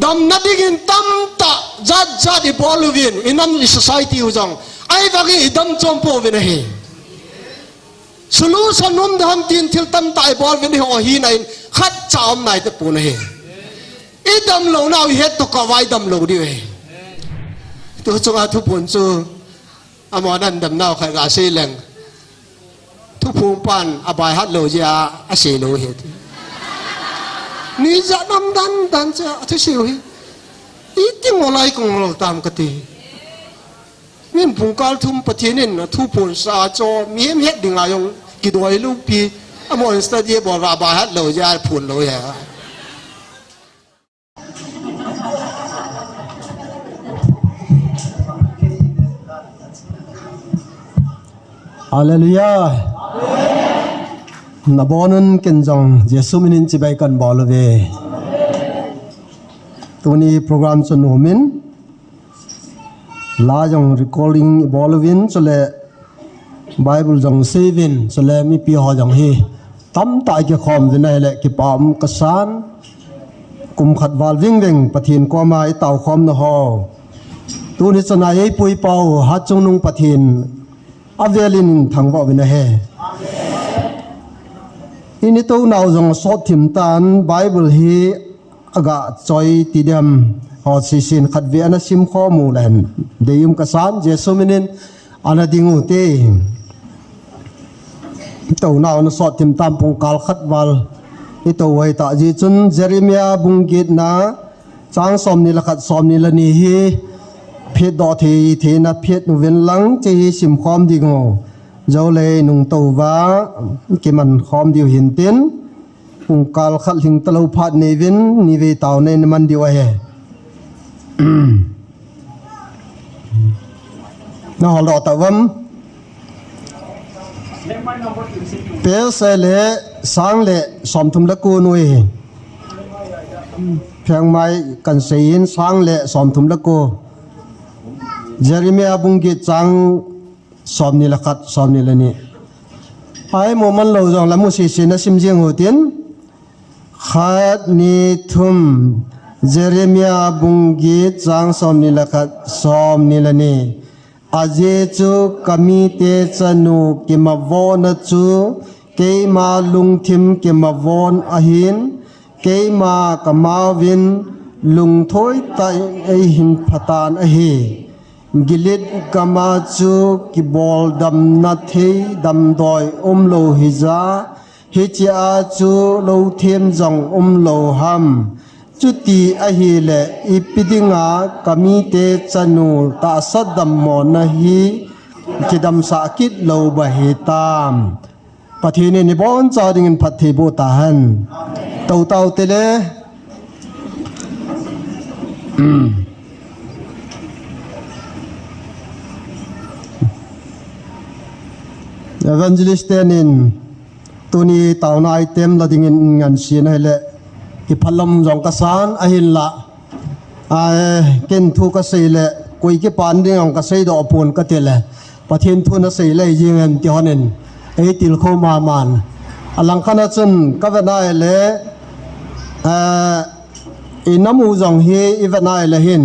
ดำนัดดินตั้มตาจัดบอลวินอินันsocietyอุจังไอ้บางทีดำจอมโปวินเฮสรุปสนุนดำดินทิลตั้มตาบอลวินเฮอฮีนัยขัดจามนายตะปูนเฮอีดำโลนาวิเหตุกวายดำโลดิเฮตัวจงอาทุพนจูอามอนันดำนาวใครกาเซเลงทุพงปันอบายฮัตโลจีอาอาเซโลเฮนี่จะนำดันจะทุเสียวอีติงอะไรกงเราตามกติมินพุงกาลทุมปะเทนินทุพนสาจอมีเม็ดดิ่งายงกิดไว้ลูกปีอามอนสตาดีบอกว่าอบายฮัตโลจีอาพูนโลเฮฮาเลลูยานับวันนั้นกันจังเยซูมินินจิบายกันบอลเวตัวนี้โปรแกรมสนุมินลาจัง recording บอลวินสุเลไบเบิลจังเซวินสุเลมีปีหอจังเฮตั้มตายเกี่ยวข้องวินัยเละกิปามกษานกุมขัดวาลวิ่งเว่งปะทินกว่ามาไอเต่าคอมนะฮอตัวนี้สนายปุยเป่าฮัดจงนุงปะทินอาเวลินทางบ่วินะเฮอินิโตนาวจงสอดทิมตานไบเบิลฮีอากาจอยติเดมฮอสิสินขัดเวียนซิมข้อมูลเห็นเดียมกษานเจสุมินินอานาดิงูเตโตนาวสอดทิมตามปงกาลขัดวัลอิโตไว้ตาจีจุนเจเรมียาบุงกิดนาจางสอมนิลขัดสอมนิลนีฮีเพดดอเทนัดเพดนุเวนหลังจะสิมความดีงอเจ้าเลยนุงตัวว่ากิมันความดีหินเต้นปุงกาลขัดหิงตะลุพัดเนวินนิเวตาวในมันดีวะเฮน่าหล่อตะวันเปลเสเลสังเลสมทุมละกูนุยเพียงไม่กันเสียนสังเลสมทุมละกูเจริมีอาบุงกิจังสอมนิลขัดสอมนิลนี่ไอ้โมมันเราจังละมุสิสินะสิมจิงหัวตินขัดนิทุมเจริมีอาบุงกิจังสอมนิลขัดสอมนิลนี่อาเจจูกามิเตจนูกิมาวอนจูเกมาลุงทิมกิมาวอนอาหินเกมากามาวินลุงถอยไตไอหินพัตานอหิกิลิดกามาจูกิบอลดำนัดเทดำดอยโลหิจาฮิจอาจูโลเทียมจงโลหัมจุติอหิเลอีปิดิงากามิเตจนูตาสัดดำมอนะฮีกิดำสากิดโลบะเฮตามปะทีนี้นิบอนจาดิงินพัทธิบุตาหันเต่าเตเลevangelist nin tuni tauna item la dingin ngan sin hele ki phalam jong ka san ahin la ken thu ka seile koi ki pan ding ong ka sei do pun ka tele pathin thu na sei le jingen ti honen ei til kho ma man alang khana chun ka vena le inamu jong hi ivena le hin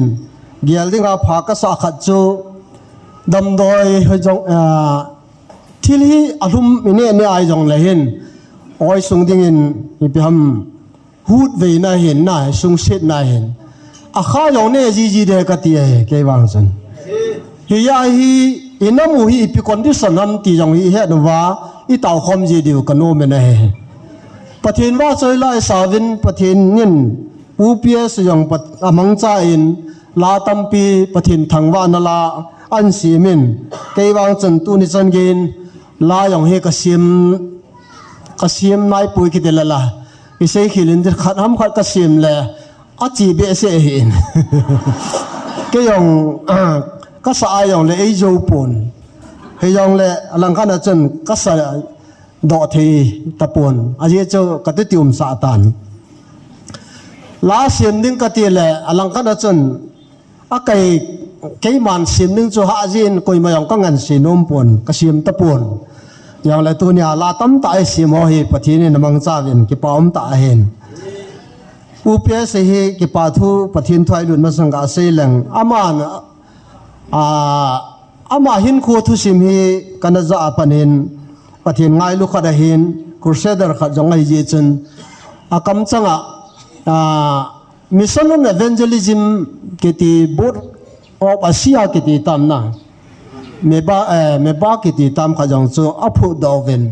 gial dinga pha ka sa khat chu dam doi ho jongที่นี่อารมณ์นี่เนี่ยไอจงเลยเห็นอ้อยส่งดิ่งอิปhamหูดเวน่าเห็นน่าส่งเช็ดน่าเห็นอาข้าจงเนี่ยจีเด็กกันที่เกี่ยวกับสันฮียาฮีอินามูฮีพิคนที่สนามที่จงฮีเห็นว่าอีเต่าคอมจีเดียวกันโน้มเนี่ยประเทศว่าใจไล่สาวินประเทศเงินอุปยสยังประมังใจอินลาตัมปีประเทศทางวานลาอันสีมินเกี่ยวกับสันตุนิสันเกนลาอย่างเฮกเสียมนายปุยคิดเลยล่ะอิเซคิลินจะขัดห้ำขัดกเสียมเลยอาจีเบเสเห็นก็อย่างก็สายอย่างเลยไอโจปุ่นเฮียอย่างเลยหลังขันจนก็สายดอทีตะปุ่นอาเจโจก็ติติมซาตันลาเสียมดิ้งก็ตีเลยหลังขันจนอาไก่มันเสียมดิ้งจูฮาจินกุยมาอย่างก็เงินสีนมปุ่นก็เสียมตะปุ่นอย่างไรตัวเนี้ยลาตั้มตายสีมอฮีปะทีนี่นมังซาวินกิปอมตาเห็น UPS hi ki pathu pathin thai lun masanga selang aman ama hin khu thu sim hi kanaza apanin pathin ngai lu khada hin crusader kha jongai ji chun akam changa mission on evangelism kiti board of Asia kiti tamna meba kiti tam kha jong chu aphu doven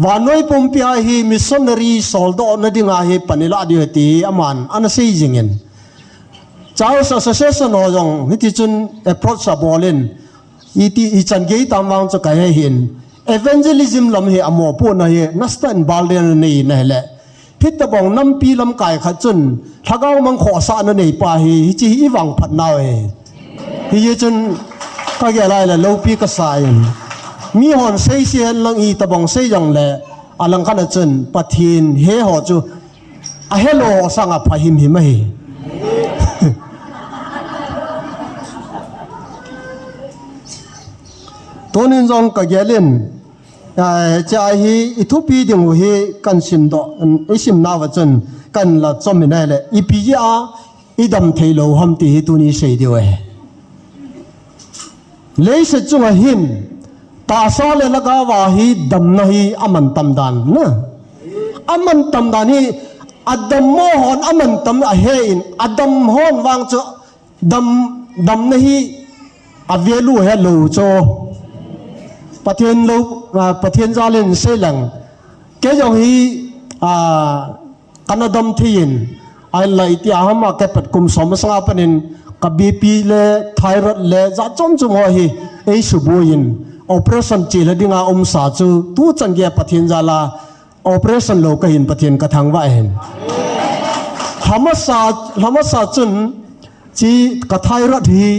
vanoi pompia hi missionary soldo na dinga hi panila adi ti aman ana sei jingen Charles Association ho jong hiti chun approach a bolin iti ichan gei tamwang chu kai hin evangelism lam hi amo pu na hi nastan balden nei na hele hitabong nampi lam kai kha chun thagaw mang kho sa na nei pa hi chi iwang phat naw hi ye chun ka ge lai la lo pi ka sai mi hon sei sian lang i tabong sei jong le alang kana chun pathin he ho chu a hello sanga phahim hi mai tonin jong ka gelin cha hi ithupi ding hi kan sim do isim na wa chun kan la chom na le ipia idam theilo ham ti hi tu ni sei de we leise chunga hin ta sa le laga wa hi dam na hi aman tam dan na aman tam dan hi adam mo hon aman tam a hein adam hon wang cho dam na hi avelu he lo cho pathian zalin selang ke jong hi kanadam thin ai lai ti ahama ke pat kum som sanga panin ka bp le thyroid le za chom chum ho hi ei subuin operation chi la dinga sa chu tu changge pathian zala operation lo ka hin pathian ka thangwa hen hamasa chun chi ka thyroid hi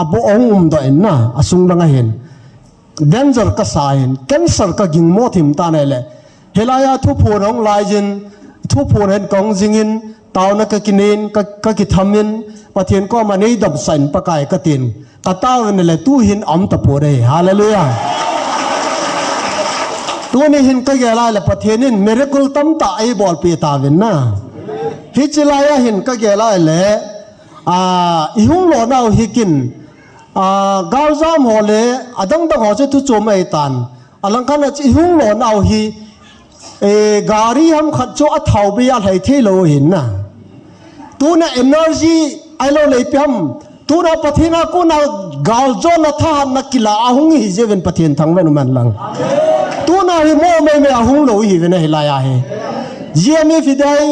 abo ong do en na asung langa hen danger ka sain cancer ka ging mo thim ta ne le helaya thu phorong lai jin thu phor hen kong jingin tauna ka kinin ka ki thamin pathian ko ma nei dab san pakai ka tin ka taw ne le tu hin am ta pore hallelujah tu ni hin ka gela le pathianin miracle tam ta ai bol pe ta wen na hi chilaya hin ka gela le ihung lo nau hikin gauzam hole adang dang ho che tu chomai tan alang kana chi hung lo nau hi gari ham khat cho a thau bi a thai the lo hin na tu na energy ai lo le pyam tu na pathina ko na gal jo na tha na kila ahung hi jeven pathin thang ven man lang tu na hi mo me ahung lo hi ven hi la ya he jme fidai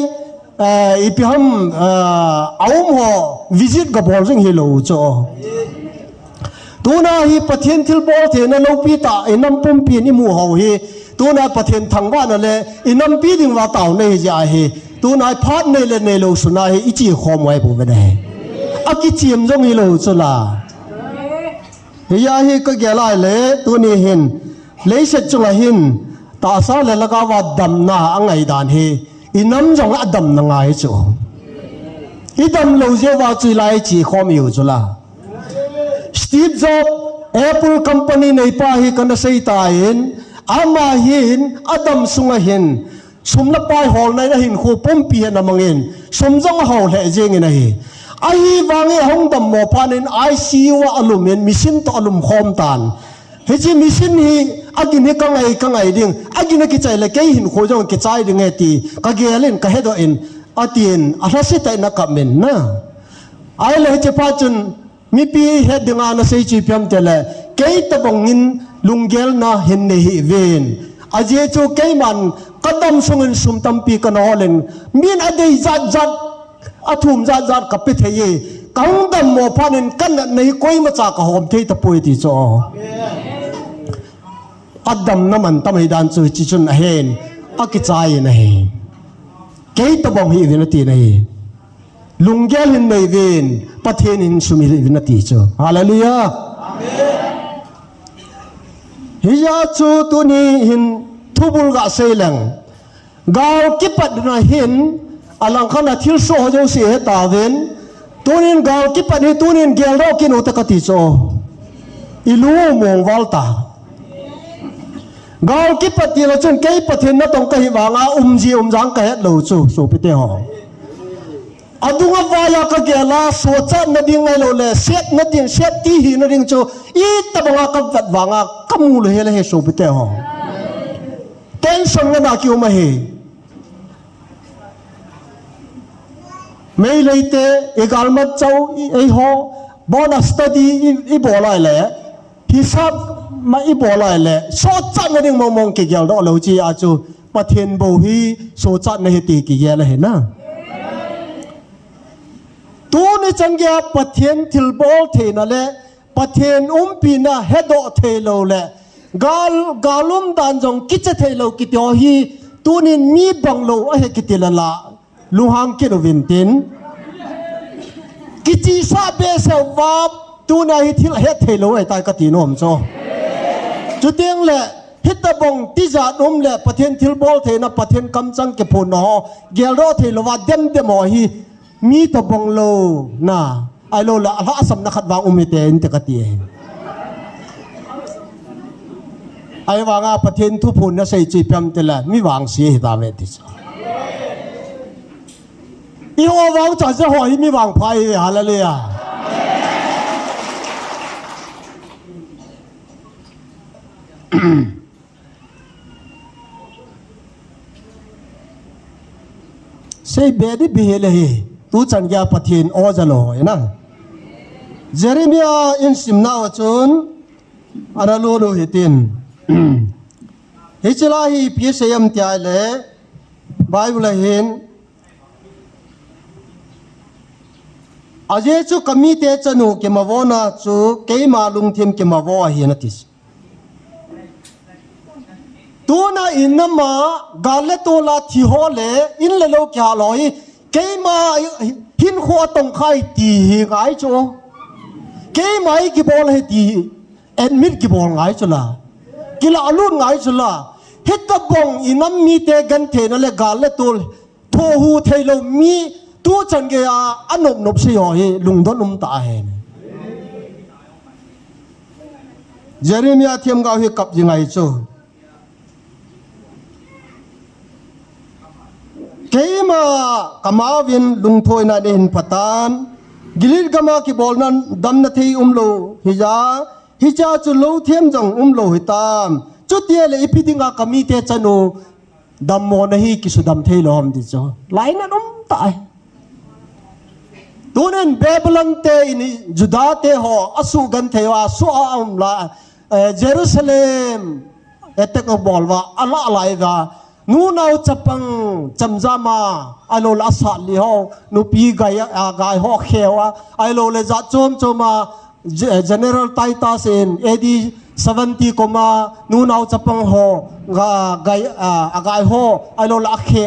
ipiham aum ho visit ga bol jing hi lo cho tuna hi pathian thil bol the na lo pi ta enam pum pi ni mu ho hi tuna pathian thangwa na le enam pi ding wa taw nei ja hi tuna phat nei le nei lo suna hi ichi khom wai bu ba dai aki chim jong hi lo chula ya hi ka gela le tuni hin leise chunga hin ta sa le laga wa dam na angai dan hi inam jong adam na ngai chu idam lo je wa chi lai chi khom yu chula Steve Jobs Apple company nei pa hi kana sei ta in ama hin adam sunga hin sumna pai hol nai na hin khu pom pi na mangin sumjang hol he jeng na hi ai wangi hong dam mo panin ICU alumen mission to alum khom tan he ji mission hi agin he kangai ding agin ki chai le ke hin kho jong ki chai ding ti ka gelin ka hedo in atin ahasi tai na kamen na ai le che pa chun mi pi he dinga na sei chi pyam tele kei tabongin lunggel na hin ne hi ven aje chu kei man kadam sungin sum tam pi kan holen min adei zat athum zat ka pe theye kang dam mo phanin kan nei koi ma cha ka hom thei ta poi ti cho adam na man tamai dan chu chi chun a hen akichai na he kei tabong hi ven ti nei lunggel hin nei ven pathen in sumi vinati cho hallelujah amen hiya chu tuni hin thubul ga selang gaw kipat na hin alang khana thil so ho se ta ven tunin gaw kipat ni tunin gel ro kin utakati cho ilu mong walta gaw kipat ti lo chun kei pathen na tong ka hi wanga umji umjang ka het lo chu so pite ho adunga vaya ka gela socha na ding ai lo le set na ding set ti hi na ding chu I tabanga ka vat wanga kamul hele he so bite ho tension na ki uma he mei leite egalmat chau ei ho bonus study I bolai le hisab ma I bolai le socha na ding mong ki gel do lo chi a chu pathen bo hi socha na he ti ki gel he na tu ni changya pathen thilbol theina le pathen pina hedo thelo le galum dan jong kiche thelo kityo hi tunin mi banglo a he kitilala luhang kino vintin kichi sa be se wap tuna hi thil he thelo ai tai katinom cho chuteng le hitabong tija le pathen thilbol theina pathen kamchang ke phun no gelro thelo wa dem mo hi mi to bonglo na ai lo la ha asam na khat wang umite inte kati ai wanga pathen thu phun na sei chi pam te la mi wang si ta ve ti cha I ho wang cha se ho hi mi wang phai hallelujah sei be di bi hele hi tu chan ya pathin o jalo na Jeremiah in simna chun analo lo hitin hichila hi psam tia le bible hin aje chu kamite chanu ke mawona chu keima lungthim ke mawo hi na tis tuna inama gale tola thi hole in le lo kya loi keima hin kho tong khai ti hi ngai cho keima ki bol he ti admit ki bol ngai chula kila alun ngai chula hit bong inam mi te gan the na le gale tol tho hu thailo mi tu chan ge a anop nop se ho hi lungdon ta he Jeremiah thiam ga hi kap jingai cho keima kamawin lungthoi na den patan gilir gama ki bolnan dam na thei umlo hija chu lo thiam jong umlo hitam chutia le ipidinga kamite chanu dammo na hi ki sudam thei lom di cho laina tai tunen babylon te in juda te ho asu gan thewa su la Jerusalem etek bolwa ala alaiwa nu nau chapang chamjama alo la sa li ho nu pi gai ho khewa alo le za chom choma general titus in AD 70 koma nu nau chapang ho gai ho alo la khe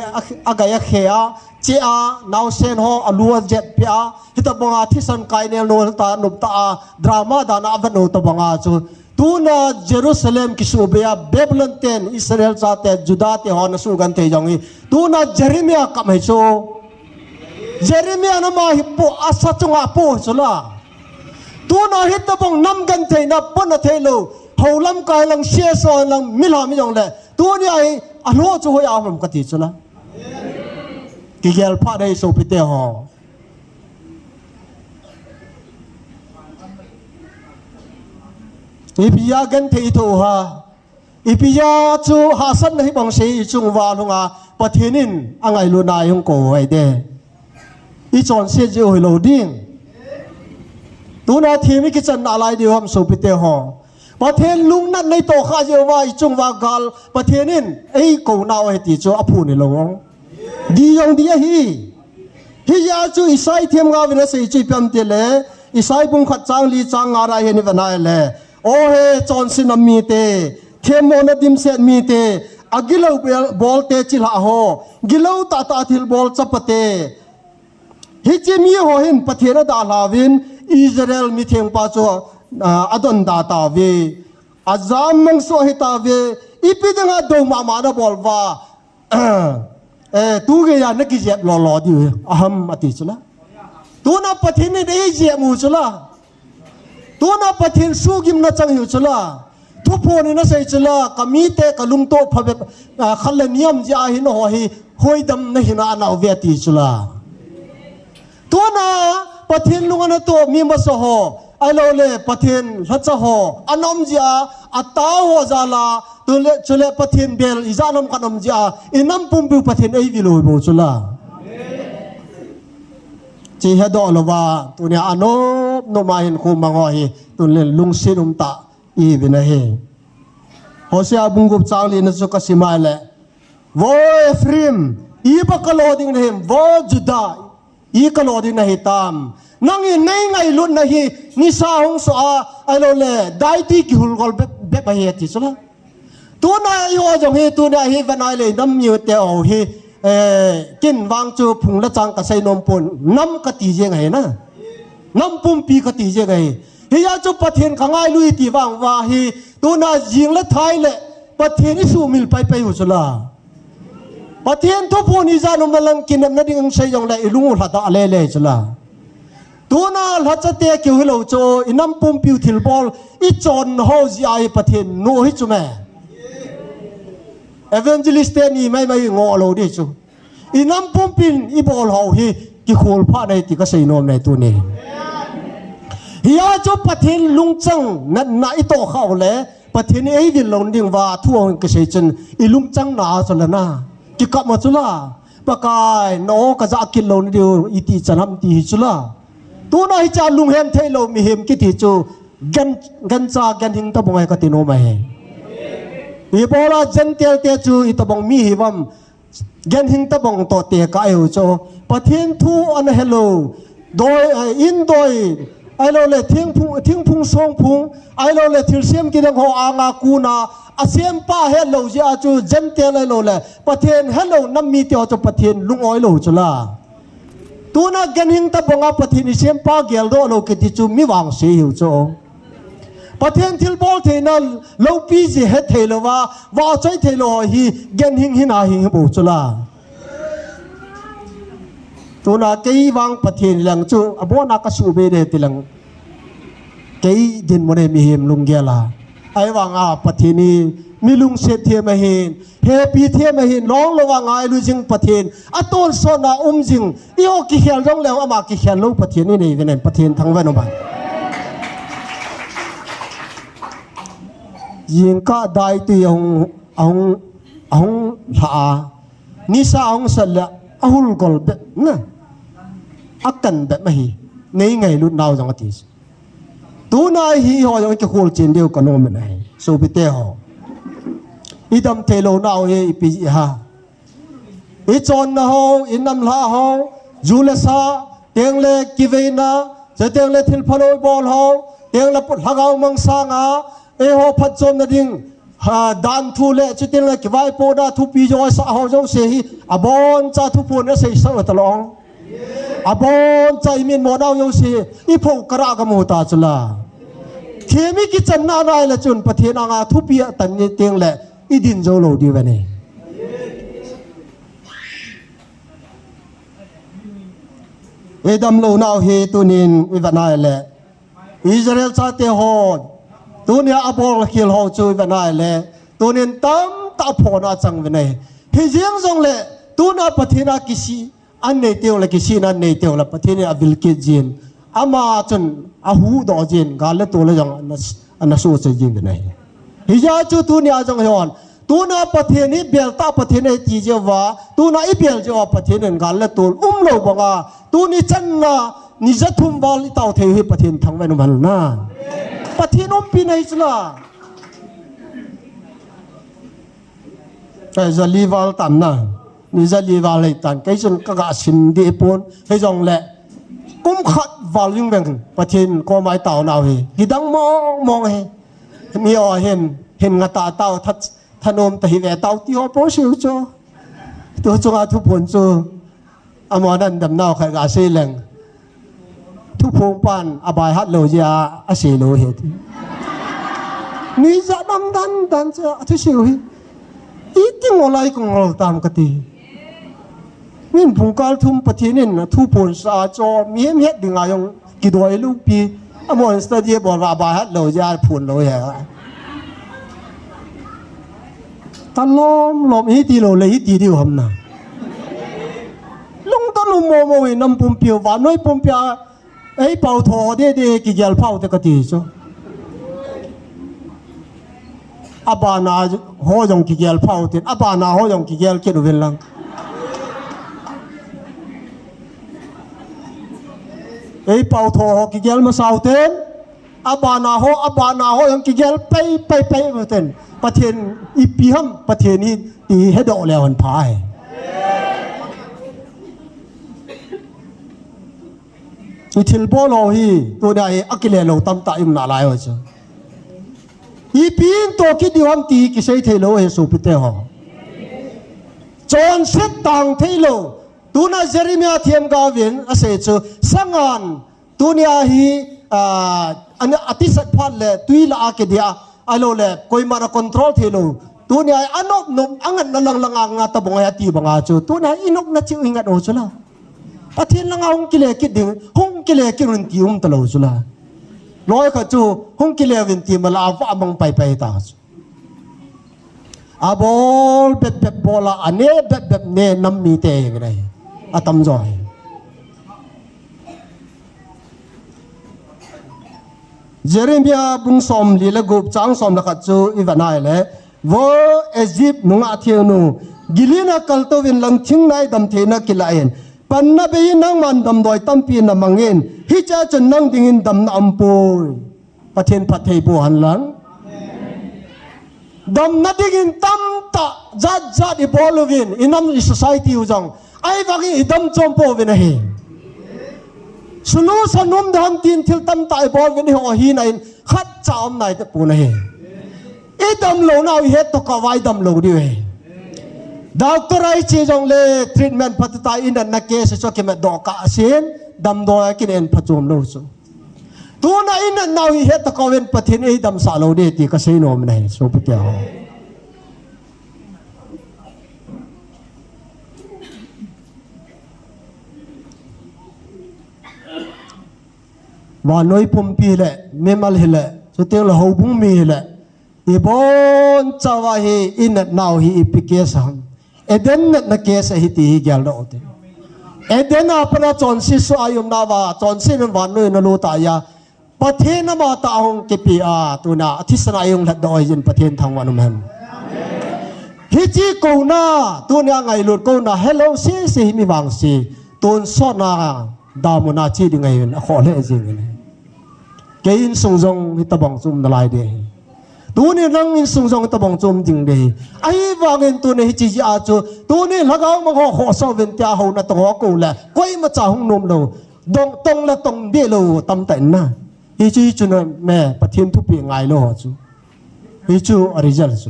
agai khea che a nau sen ho alua jet pia hitabanga thisan kainel no ta nupta drama dana avano tabanga chu tuna Jerusalem kisubia Babylon ten Israel sate Juda te hon sugan te jongi tuna Jeremiah kamai cho Jeremiah na ma hippo asa chunga po chula tuna hitabong nam gan te na pona thelo holam kai lang she so lang milam jong le tuni ai alo chu ho ya hom kati chula ki gel pha dai so pite ho Ipia gan thei tho ha ipia chu hasan nahi bang sei chung wa lunga pathenin angai lu na yong ko ai de I chon se je oi lo ding tu na thimi ki chan alai de hom so pite ho pathen lung nan nei to kha je wa I chung wa gal pathenin ei ko na ai ti chu aphu ni lo di yong di hi ya chu isai thiam ga wina sei chi pam te le isai bung khat chang li chang nga ra he ni wa na le oh he Johnson mi te themona dim set mi te agilo bol te chila ho gilo ta thil bol chapate hi chi mi ho hin pathera da lawin Israel mi theng pa cho adon da ta ve azam mang so hi ta ve ipidanga do ma ma da bol wa tu ge ya na ki jep lo di aham ati chula tu na pathini de je mu chula tuna pathin sugim na chang hu chula thupo ni na sei chula kamite kalung to phabe khalaniam ja hi no hi hoidam na hina na veti chula ประเทศลุงอันตัวมีมาสหไอโลเลประเทศรัชหอันนอมจีอาอัตตาหัวจาลาตัวเลจุเลประเทศเบลอิจานอมกันอมจีอาอินัมปุ่มบิวประเทศไอวิโลโบจุลาจีเฮดอลว่าตัวเนี้ยอันโนมาเห็นคุมังอฮีตัวเลลุงซินุมตาอีบินะเฮโฮเซียบุงกุบจางลีนสุกสิมาเลวอเอฟริมอีบักโลดิงนะเฮมวอจุดาอีกโลดิงนะเฮตามนั่งยินในไงลุนนะฮีนิสาหงสอาไอโลเลได้ที่กิหุลกอลเบบไปเฮติสุละตัวนายหัวจงฮีตัวนายฮีวันนายเลยน้ำมีเตอฮีกินวางจูพุงละจังกระใสนมปนน้ำกะตีเจงไงนะน้ำปุ่มปีกะตีเจงไงฮียาจูประเทศข้างไงลุยตีวางว่าฮีตัวนายยิงละไทยเลยประเทศนี้สู้มิลไปหุสุละประเทศทุกผู้นิจานุมลังกินน้ำนั่นยังใช้ยังเลยลุงหัดอะไรเลยสุละตัวน่าหัดจะเตะเกี่ยวให้เราโจอิน้ำปุ่มปิวทิลบอลอีจอนเฮาจีไอประเทศโน้ฮิจุแม่เอเวนเจลิสเตนี่ไม่งอเราดิจูอิน้ำปุ่มปินอีบอลเฮาฮีกิโคลพาในติกาเซนอมในตัวนี้ฮิอาจูประเทศลุงจังนั่นน่าอิโตเข้าเลยประเทศนี้ไอ้ดินลงดิ่งว่าทั่วกเกษตรจนอีลุงจังน่าสละน่ากิกะมาจุลาปากายโนกะจะกินลงเดียวอีตีจันทำตีจุลาตัวน่าฮิจาลุงเฮมเทโลมีเฮมกิติจูกันจากัหิงตะบงไอ้กติโนมาเฮอีโบราเจนเตียเตจูอีตะบงมีฮิวัมกันหิงตะบงตัวเตียกไอโอโจประเทศทูอันเฮโลโดยอินโดยไอโลเลทิ้งพุงส่งพุงไอโลเลทิลเซียมกินหัวอ่างากูนาอาเซียมป้าเฮโลจีอาจูเจนเตียไอโลเลประเทศเฮโลน้ำมีเตียวจูประเทศลุงอ้อยโลจุลาตัวน่ากันหิงตะบงอาประเทศนิเซียมป้าเกลโดโลกิติจูมีวางเสียโจประเทศทิลบอลเทนัลโลปีจีเฮเทโลว่าใจเทโลฮีกันหิงหินาหิงโบจุลาตัวน่าเกยวางประเทศหลังจูอบวนักสูเบเดติหลังเกยดินมันมีเฮมลุงเกลาไอวางอาประเทศนี้มีลุงเศรษฐีมาเห็นเฮปีเทียมาเห็นน้องระวังไอลุจิงประเทศอัตโตนโซนาจิงอีโอกิเขียนร้องแล้วอามากิเขียนลูกประเทศนี้ในเวนันประเทศทั้งเวนอมันยิงก็ได้ตีองหานิสาองสัลละอาหุลกอลเบนะอักกันแบบไม่ฮีในไงลุนดาวจังติสตัวนายฮีหอยังจะโคลเจนเดียวกันโนมันไงสูบิเตหออีดำเทโลนาวเอปีฮะอีจอนนะฮออินนำลาฮอจูเลซาเตียงเล็กกิเวนะจะเตียงเล็กทิลพาโลบอลฮอเตียงเล็กพุทธกาวมังสังอาเอฮอพัดจนนะดิ่งดันทุเล่จะเตียงเล็กกิไวโปดาทุปีจอยสาฮอจงเสียอบอนจ่าทุพูนเสียสังตลองอบอนจ่าอิมินโมดาวยงเสียอีพงกระกมูตาจุลาเทมิกิจันนาไนละจุนประเทศงาทุปีตันเนเตียงเล็กอีดินโจโลดีวันนี้เอดัมโลนาวเฮตุนินอีวันนั้นแหละอิสราเอลชาติฮอดตัวนี้อับอลคิลฮอดจูอีวันนั้นแหละตัวนี้ตั้มตาพอนาจังวันนี้เฮเจียงจงเลยตัวนี้ประเทศนากิซีอันเนเตียวละกิซีนันเนเตียวละประเทศนี้อวิลกิจินอามาจนอาหูดอจินกาลตัวเลยจังอันนั้นสู้จะยิงวันนี้ฮิจาจูตัวนี้จังฮอนตัวน่าประเทศนี้เบลต้าประเทศนี้จีเจว่าตัวน่าอีเบลเจว่าประเทศนั้นกันและตัวโลบังอาตัวนี้จันน่ะนิจทุ่มวอลเต่าเทวิประเทศทั้งเวนุมันน่ะประเทศนู้นปีไหนสิล่ะแต่จะลีวอลตันน่ะนี่จะลีวอลเลยตันแค่จนก็สินดีปนให้จงแหละกุ้มขัดวอลยิ่งแบ่งประเทศก็ไม่เต่าหนาวเฮฮิดังมองเฮมีอ๋อเห็นงาตาเต่าทัดถนนแต่หิวเต่าที่เขาโปรชิวโจตัวจงอาทุพนโจอามอนันดำนาวใครกาเซลังทุพงปันอบายฮัตโลจีอาอาเซโลเฮตนี่จะดำดันจะทุชิวฮิอีติงอะไรกงเราตามกติมินพุงกาลทุมปฏินินทุพนสาจอมีเฮ็ดดึงอายังกิดวยลูกปีอามอนสตาเดียบอกว่าอบายฮัตโลจีอาพูนโลเฮตลอมลมอีตีโลเลยอีตีดิวหำนะลุงตอนลุงโมโมวินำปุ่มเปียววานน้อยปุ่มเปีย ấy bảo thọ đi cái gel phao thì cái gì chứ abana ho dòng cái gel phao thì abana ho dòng cái gel kia đồ viên lăng ấy bảo thọ cái gel mà sao tên abana ho dòng cái gel pay mà tênประเทศอีปีฮัมประเทศนี้ตีให้ดอกแล้วหันพายอีทิลโบโลฮีตัวใดอักเลโลตั้มตาอิมนาลายวะจ้ะอีปีนตัวคิดดีวันตีกิเซเทโลเฮสูปิเตหอจอนเซตตังเทโลตัวน่าเจริมีอาเทียมกาวินอาเซจูสังานตัวนี้ฮีอันนี้อธิสัตพันเลยตุยละอาเกดียalo le koi mana control thelo tu ni ai anop nom angan na lang anga ta bonga ti banga chu tu na inok na chi ingat o chula pathin lang hong kile ki ding hong kile ki run ti talo chula loi kha chu hong kile win ti mala wa bang pai ta chu abol bep bola ane bep ne nam mi te ngai atam joi Jeremia bung som li le gup chang som la khat chu ivanai le wo Egypt nunga thienu gilina kalto win lang thing nai dam thena kilaen panna be nang man dam doi tampi na mangin hi cha chun nang dingin dam na ampoi pathen pathei bo han lang dam na dingin tam ta jat i bolwin inam society ujang ai wagi idam chompo win hi sunu sanum dam tin thil tam tai bol wen ho hi nai khat chaom nai te pu na he e dam lo na hi het to ka wai dam lo di he doctor ai che jong le treatment patata in na case so ke me do ka sin dam do kin en phachum lo so tu na in na hi het to ka wen pathin e dam sa lo de ti ka sei nom nai so pu kyaว่าน้อยปุ่มปีแหละเมมัลเฮละสุดเตียงละหูบุ้งมีแหละอีบอนเจ้าว่าฮีอินนาวฮีอีพิเกสังเอเดนนักเกสฮีตีฮีเกลโลเตเอเดนอาปนาจอนซิสุอายุมนาวาจอนซินวันน้อยนลูตายาประเทศนมาตาหงเกปีอาตัวน่ะทิศนายุงหลัดดอยยินประเทศทางวันมันฮิจิกูน่าตัวน่ะไงหลุดกูน่ะเฮลโลซีซีมีบางซีตัวสอน่ะดามุนาจีดิไงเห็นขอเล่จริงเลยแกอินส่งจงฮิตบังจุมนลายเดย์ตัวนี้นั่งอินส่งจงฮิตบังจุมจริงเดย์ไอ้วางเงินตัวนี้ฮิจิจิอาจูตัวนี้ลักเอามาขอสอบเวนตี้าหูนัดตัวกูแหละก้อยมาจ่าหงนมเราตรงละตรงเดียวเราตำแต่น่ะฮิจิจูน่ะแม่ประเทศทุกปีไงโลจูฮิจูอริจัลจู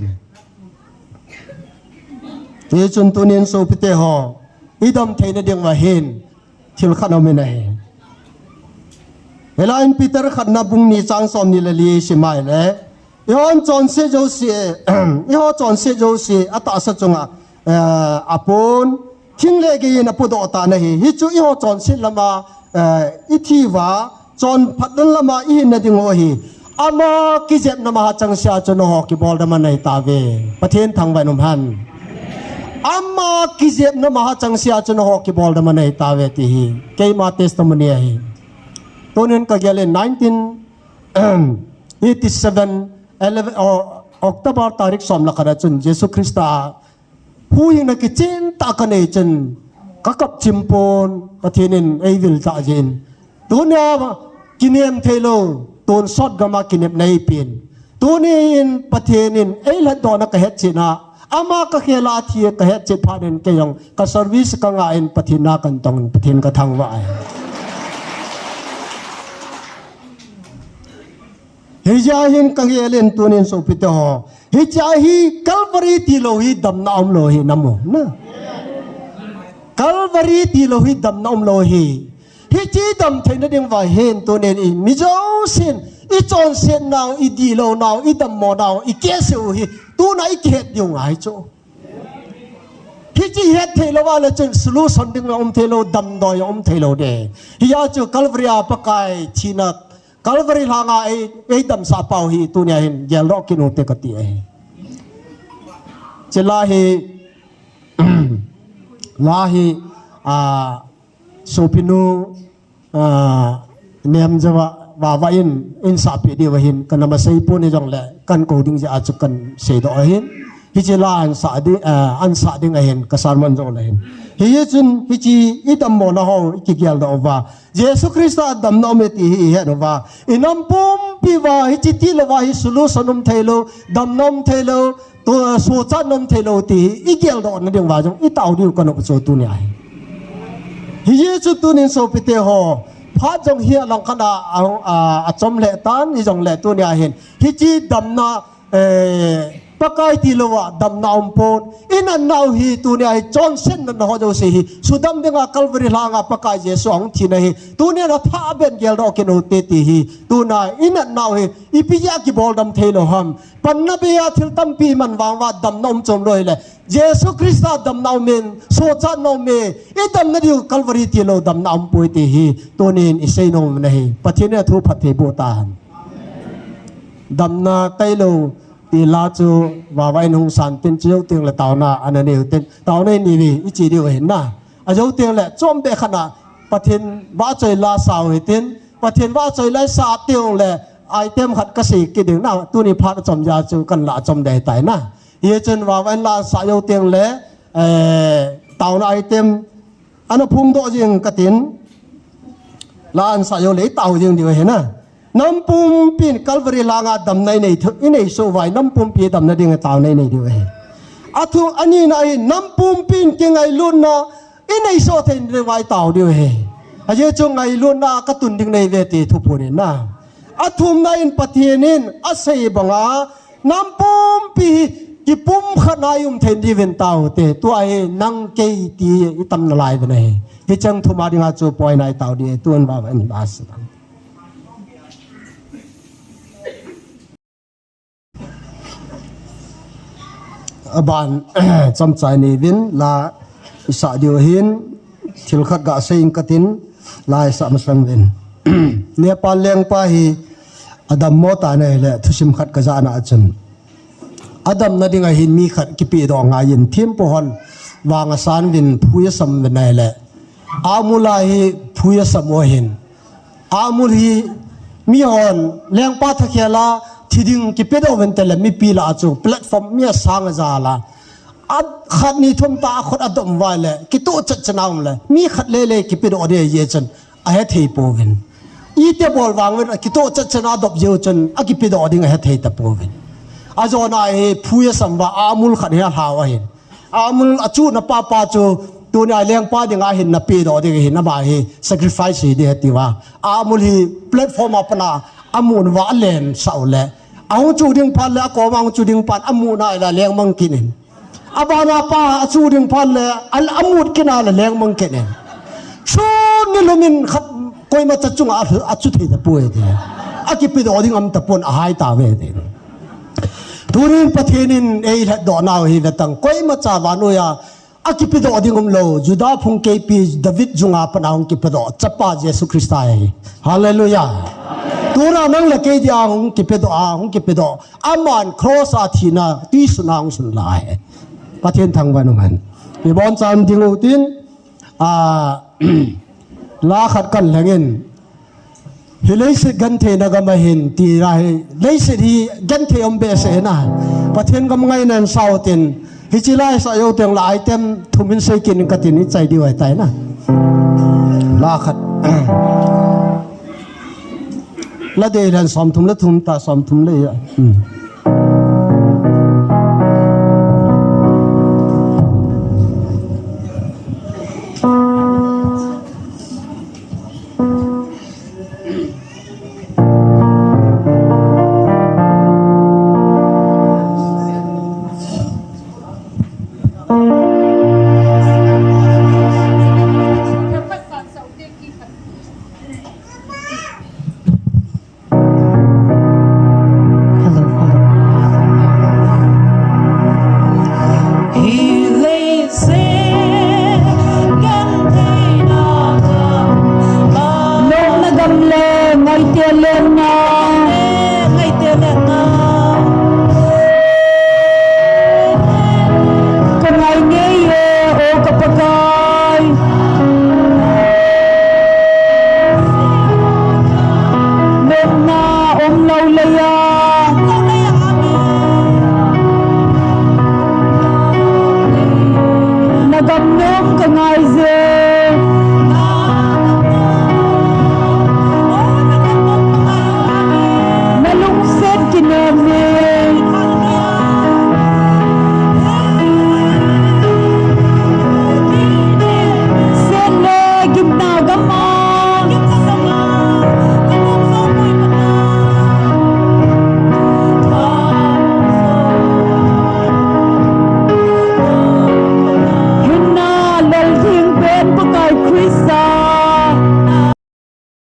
ฮิจูตัวนี้โซพิเตหออีดำเทนเดียงมาเห็นทิลขันเอาไม่ได้เวลาอินปีเตอร์ขันนับบุญนิจังสอมนิลลีชิมาเลยย้อนจอนเซโจซีย้อนจอนเซโจซีอัตอาศัยจงอาปนทิ้งเลกีนับปุดอตานะฮิจูย้อนจอนเซลมาอิทีวาจอนพัดลมาอินนดิงโอฮีอามากิเจ็บนมาจังเสียจนหอกิบอลดมันในตาเวประเทศทางใบนุ่มฮันอามากิเจ็บนมาจังเสียจนหอกิบอลดมันในตาเวทีฮีเกย์มาเทสตมันเนี่ยฮีตัวนั้นก็เกล1987 October ตาริกสอมลักษณะจนเยซูคริสต์ผู้ยิ่งนักจินตากันเอจนกับจิมปนประเทศนั้นไอวิลตาเจนตัวนี้กินเอ็มเทโลตัวสอดกามากินเอ็มในปีนตัวนี้ประเทศนั้นไอหลัดดอนักเหตุจินะอามาก็เขลาที่กเหตุจิตพานินเกยังกับเซอร์วิสกังอินประเทศนักันตรงประเทศกระทั่งว่าฮิจาหินกังเอเลนตัวนี้สุพิตหอฮิจาฮีคัลวารีตีโลหิดำน้ำโลหิน้ำนะคัลวารีตีโลหิดำน้ำโลหิฮิจีดำเทนดิงว่าเห็นตัวนี้มิจาวสินอีจอนเซนนาวอีดีโลนาวอีดำโมนาวอีเกสิวหิตัวนั้นอีเกตอยู่ไงโจฮิจีเฮตเทโลว่าเลยจนสลูสันดิงอมเทโลดำดอยอมเทโลเดฮิยาจูคัลวารีอาปะกายชีนักCalvary hanga ay dam sa pau hi tu nya hin gel ro kinu te kati ai chelahi lahi sopinu เนียมจะว่าอินสาปีดีวะหินกันนำมาใช้ปุ่นในจังเลยกันโกดิ้งจะอาจจะกันเสียดอกหินฮิจิลาอันสาดิ้งเห็นกษัตริย์มันจังเลยหินฮิจินฮิจิอิตัมโมนะฮาวอิกิเกียลดอกว่าเยซูคริสต์ดำน้ำเมติฮิเห็นว่าอินัมปุ่มปีว่าฮิจิติลว่าฮิสุลุสนุมเทโลดำน้ำเทโลตัวสูจันนมเทโลตีอิเกียลดอกนั่นเองว่าจังอิตาวดิวกันอุปโภตุเนี่ยฮิจิตุนินโซปิเตโฮพระจงเฮียลองขณะอาจอมเละตันอีจงเละตัวเนี่ยเห็นฮิจิดำนาปะกายตีลวะดำนาอุปนอินันนาวฮีตัวเนี่ยจอนเซนนันหัวเจ้าสิสุดำเดงาคัลวารีลางาปะกายเยซูองทีนะฮีตัวเนี่ยนะท่าเบนเกลดอกเกนโอเตติฮีตัวน่ะอินันนาวฮีอีพิยากิบอลดำเทโลฮัมปันนบียาทิลตัมปีมันวางว่าดำนมจมเลยเลยเยซูคริสต์ดำนาวเมนโซจันนาวเมอีดำนดิวคัลวารีตีโลดำนาวปุยติฮีตัวนี้อิเซโนมนะฮีปะเทเนี่ยทุพัทเทโบตานดำนาไตโลตีลาจูว่าไว้นุ่งสันเป็นเจ้าเตียงละตาวนาอันนั้นเองเต็นตาวนี้นี่วิจิเดียวเห็นนะอาเจ้าเตียงละจอมเบขนาประเทศว่าใจลาสาวเห็นประเทศว่าใจลาสาเตียงละไอเทมขัดกษีกิดนะตัวนี้พาจอมยาจูกันละจอมได้ตายนะเยจนว่าไว้ลาสาวเตียงละตาวนาไอเทมอันนั้นพุ่งโดจิงกตินลาอันสาวเลยตาวจิงเดียวเห็นนะน้ำปุ่มปีนคัลวารีลางาดำในอินไอโซไว้น้ำปุ่มปีดำในดิ่งตาวในด้วยอาทุอันนี้นะน้ำปุ่มปีนยังไงลุ่นนะอินไอโซเทนในไว้ตาวด้วยอาเยจงไงลุ่นนะกระตุนดิ่งในเวทีทุกคนนะอาทุมในอินปะเทียนินอาศัยบังอาน้ำปุ่มปีกี่ปุ่มขนายุมเทนดีเวนตาวเตตัวไอ้นังเกยตีอิตัมนลายไปไหนที่จังทุมาดิ่งอาจูปอยในตาวดีตัวนั้นว่าเป็นบาสตังบานจำใจในวินลาอิสระเดียวหินทิลขัดกะเซงกตินลาอิสระมัสลัมวินเนปาลเลียงปาฮีอดัมโมตาเนยเลยทุสิมขัดกะจานาจันอดัมนัดิงหินมีขัดกิปีดองายินทิมปหอนวางสานวินผู้ยสัมวินเนยเลยอามุลาฮีผู้ยสัมโมหินอามุลฮีมีหอนเลียงปาทะเคียลาที่ดิ่งกิเป็ดเอาเวนเตลมีปีละจูแพลตฟอร์มมีสางจาละอัดขัดนี้ทุ่มตาขดอดมไว้เลยกิตุจัดชนะเลยมีขัดเล่กิเป็ดเอาเดียเยจันอาเฮทีโปวินอีเตบอลวางเวนกิตุจัดชนะดบเยจันอากิเป็ดเอาดิ่งอาเฮทีตะโปวินอาจอนายผู้ยสัมบาอามุลขัดเฮียหาวเห็นอามุลอจูนป้าจูตัวนี้เลี้ยงป้าดิ่งอาเห็นนับปีดเอาดิ่งเห็นนับมาเฮ sacrifice เดียติว่าอามุลฮีแพลตฟอร์มอัปนาอามุลวาเลนสาวเล่เอาจูดิ่งพันเลยก็มาจูดิ่งพันอามูน่าละเลี้ยงมังกินอาบานาป้าจูดิ่งพันเลยอัลอามูดกินอะไรเลี้ยงมังกินชูนี่ลุมินขับคอยมาจัดจุงอาจุดที่ตะป่วยเดียอากิปิดอดิ่งอัมตะปนอาหายตาเวเดียทุเรียนประเทศนี้เอเดอนาวฮีเวตังคอยมาจ่าวานุยาอากิปิดอดิ่งอัมโลจุดาพุงเคปีดาวิดจุงอาปนาองกิปิดอจับป้าเยซูคริสต์ไอฮาเลลูยาตัวเรานั่งละเกียร์หงกิเป็ดหงกิเป็ดอามันครอสอาทินาตีสุนังสุนลายประเทศทางวันนั้นมีบอลจานดิงอุตินลาขัดกันหลังเงินเฮลิสกันเทนักมาเห็นตีไรเลสที่กันเทอมเบสเนะประเทศก็ไม่นั่นสาวเต็นฮิจิไลสายเตียงหลายเต็มทุ่มินใส่กินกันตินใจดีไว้ใจนะลาขัดละเดลันสอมทุมละทุมตาสอมทุมเลย gam nom ka ngai ze